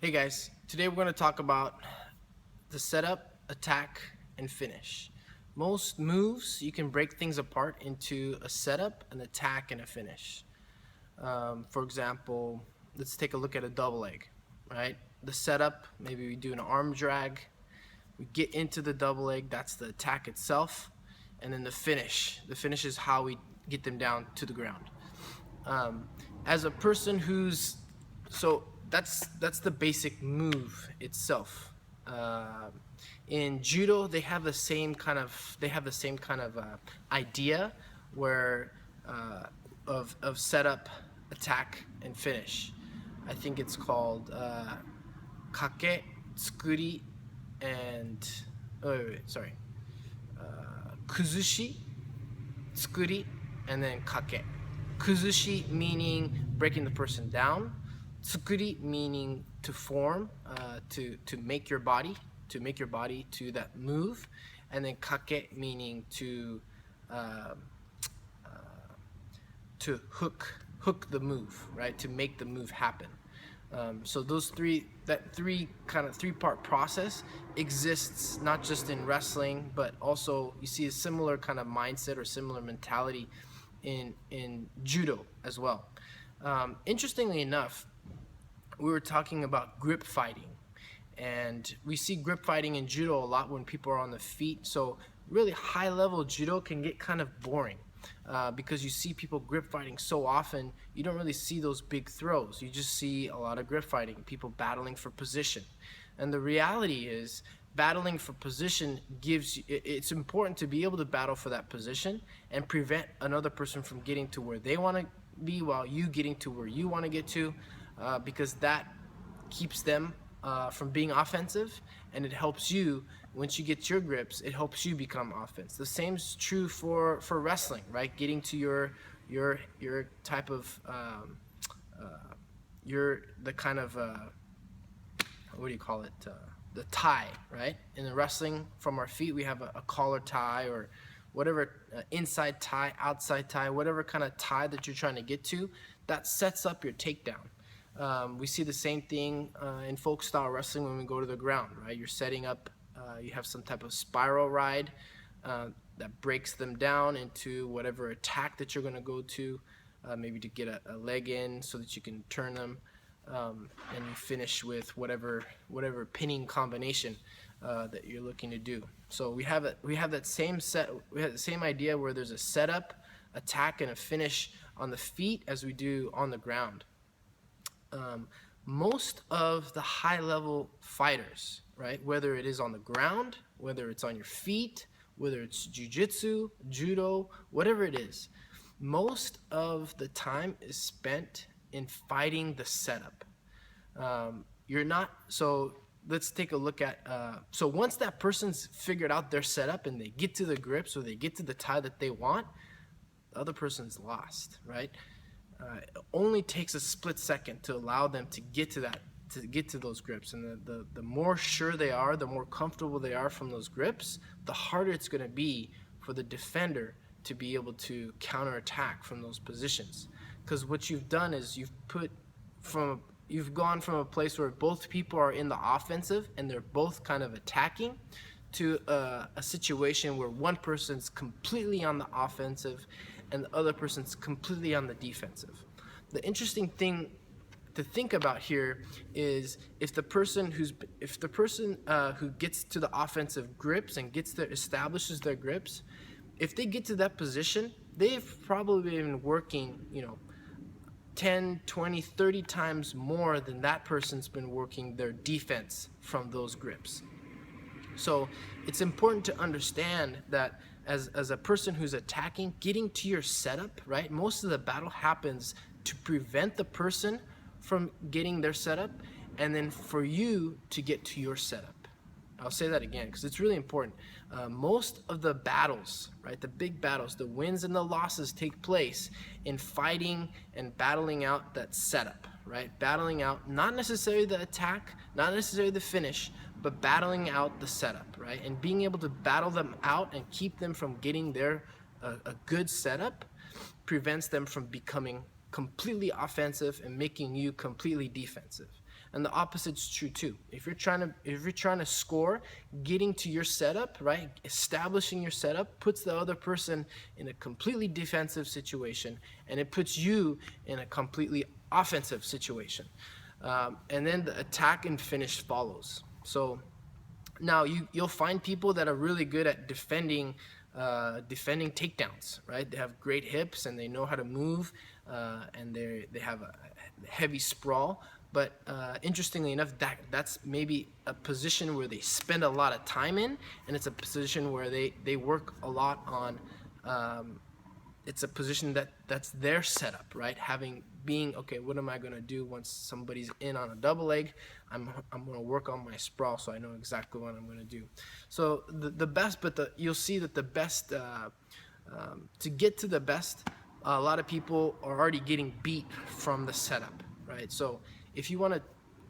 Hey guys, today we're going to talk about the setup, attack, and finish. Most moves, you can break things apart into a setup, an attack, and a finish. For example, let's take a look at a double leg, right? The setup, maybe we do an arm drag, we get into the double leg, that's the attack itself, and then the finish is how we get them down to the ground. As a person who's so that's the basic move itself. In judo, they have the same kind of idea where of setup, attack, and finish. I think it's called kake, tsukuri, and sorry, kuzushi, tsukuri, and then kake. Kuzushi meaning breaking the person down. Tsukuri meaning to form, to make your body, to that move, and then kake meaning to hook the move, right? To make the move happen. So that three-part process exists not just in wrestling, but also you see a similar kind of mindset or similar mentality in judo as well. Interestingly enough, we were talking about grip fighting, and we see grip fighting in judo a lot when people are on the feet. So really high-level judo can get kind of boring. Because you see people grip fighting so often, you don't really see those big throws. You just see a lot of grip fighting, people battling for position. And the reality is, battling for position it's important to be able to battle for that position and prevent another person from getting to where they want to be while you getting to where you want to get to, because that keeps them from being offensive, and it helps you, once you get your grips, it helps you become offense. The same is true for wrestling, right? Getting to your type of the kind of what do you call it, the tie, right? In the wrestling, from our feet we have a collar tie or whatever, inside tie, outside tie, whatever kind of tie that you're trying to get to, that sets up your takedown. We see the same thing in folk style wrestling when we go to the ground, right? You're setting up, you have some type of spiral ride that breaks them down into whatever attack that you're going to go to, maybe to get a leg in so that you can turn them, and you finish with whatever pinning combination that you're looking to do. So we have the same idea where there's a setup, attack, and a finish on the feet as we do on the ground. Most of the high-level fighters, right, whether it is on the ground, whether it's on your feet, whether it's jiu-jitsu, judo, whatever it is, most of the time is spent in fighting the setup. So let's take a look at, so once that person's figured out their setup and they get to the grips or they get to the tie that they want, the other person's lost, right? It only takes a split second to allow them to get to those grips, and the more sure they are, the more comfortable they are from those grips, the harder it's going to be for the defender to be able to counterattack from those positions. Because what you've done is you've gone from a place where both people are in the offensive and they're both kind of attacking, to a situation where one person's completely on the offensive and the other person's completely on the defensive. The interesting thing to think about here is if the person who gets to the offensive grips and establishes their grips, if they get to that position, they've probably been working, 10, 20, 30 times more than that person's been working their defense from those grips. So it's important to understand that as a person who's attacking, getting to your setup, right? Most of the battle happens to prevent the person from getting their setup, and then for you to get to your setup. I'll say that again because it's really important. Most of the battles, right, the big battles, the wins and the losses take place in fighting and battling out that setup, right? Battling out not necessarily the attack, not necessarily the finish, but battling out the setup, right? And being able to battle them out and keep them from getting a good setup prevents them from becoming completely offensive and making you completely defensive. and the opposite's true too. If you're trying to score, getting to your setup, right, establishing your setup puts the other person in a completely defensive situation, and it puts you in a completely offensive situation. And then the attack and finish follows. So now you'll find people that are really good at defending takedowns, right? They have great hips and they know how to move, and they have a heavy sprawl. But interestingly enough, that's maybe a position where they spend a lot of time in, and it's a position where they work a lot on. It's a position that's their setup, right? Being okay, what am I going to do once somebody's in on a double leg? I'm going to work on my sprawl, so I know exactly what I'm going to do. So the best, you'll see that the best, to get to the best, a lot of people are already getting beat from the setup, right? So if you want to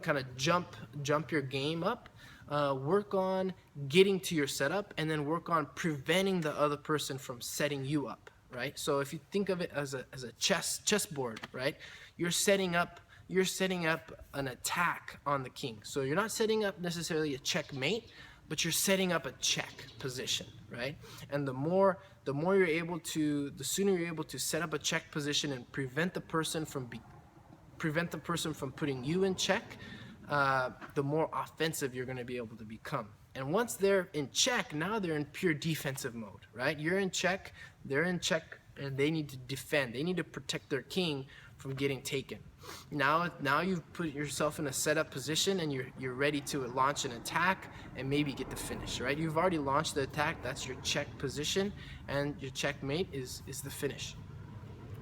kind of jump your game up, work on getting to your setup, and then work on preventing the other person from setting you up. Right? So if you think of it as a chessboard, right? You're setting up an attack on the king. So you're not setting up necessarily a checkmate, but you're setting up a check position, right? And the sooner you're able to set up a check position and prevent the person from putting you in check, the more offensive you're going to be able to become. And once they're in check, now they're in pure defensive mode, right? You're in check, they're in check, and they need to defend. They need to protect their king from getting taken. Now you've put yourself in a setup position, and you're ready to launch an attack and maybe get the finish, right? You've already launched the attack. That's your check position, and your checkmate is the finish.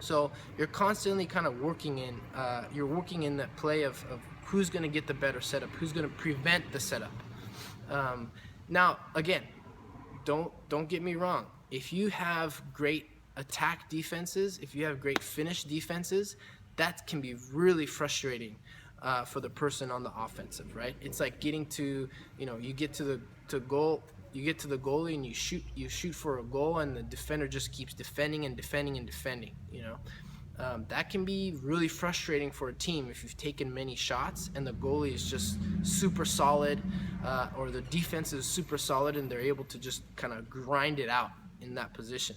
So you're constantly kind of working in that play of who's going to get the better setup, who's going to prevent the setup. Now, again, don't get me wrong. If you have great attack defenses, if you have great finish defenses, that can be really frustrating for the person on the offensive, right? It's like getting to, you get to the goal, you get to the goalie and you shoot for a goal, and the defender just keeps defending and defending and defending. That can be really frustrating for a team if you've taken many shots and the goalie is just super solid, or the defense is super solid and they're able to just kind of grind it out in that position.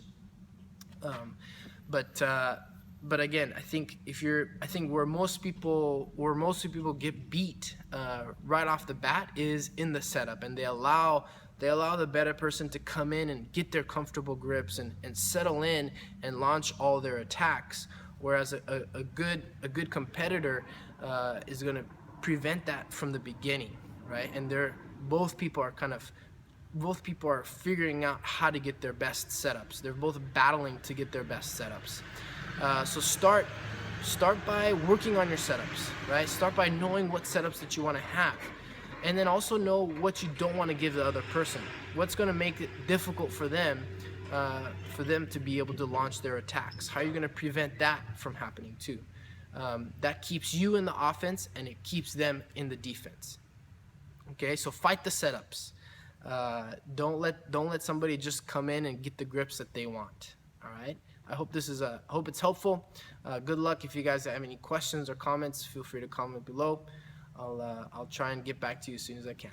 But again, I think where most people get beat right off the bat is in the setup, and they allow the better person to come in and get their comfortable grips and settle in and launch all their attacks. Whereas a good competitor is going to prevent that from the beginning, right? And both people are figuring out how to get their best setups. They're both battling to get their best setups. So start by working on your setups, right? Start by knowing what setups that you want to have, and then also know what you don't want to give the other person. What's going to make it difficult for them to be able to launch their attacks? How are you going to prevent that from happening too? That keeps you in the offense and it keeps them in the defense. Okay, so fight the setups. Don't let somebody just come in and get the grips that they want. All right. I hope it's helpful. Good luck. If you guys have any questions or comments, feel free to comment below. I'll try and get back to you as soon as I can.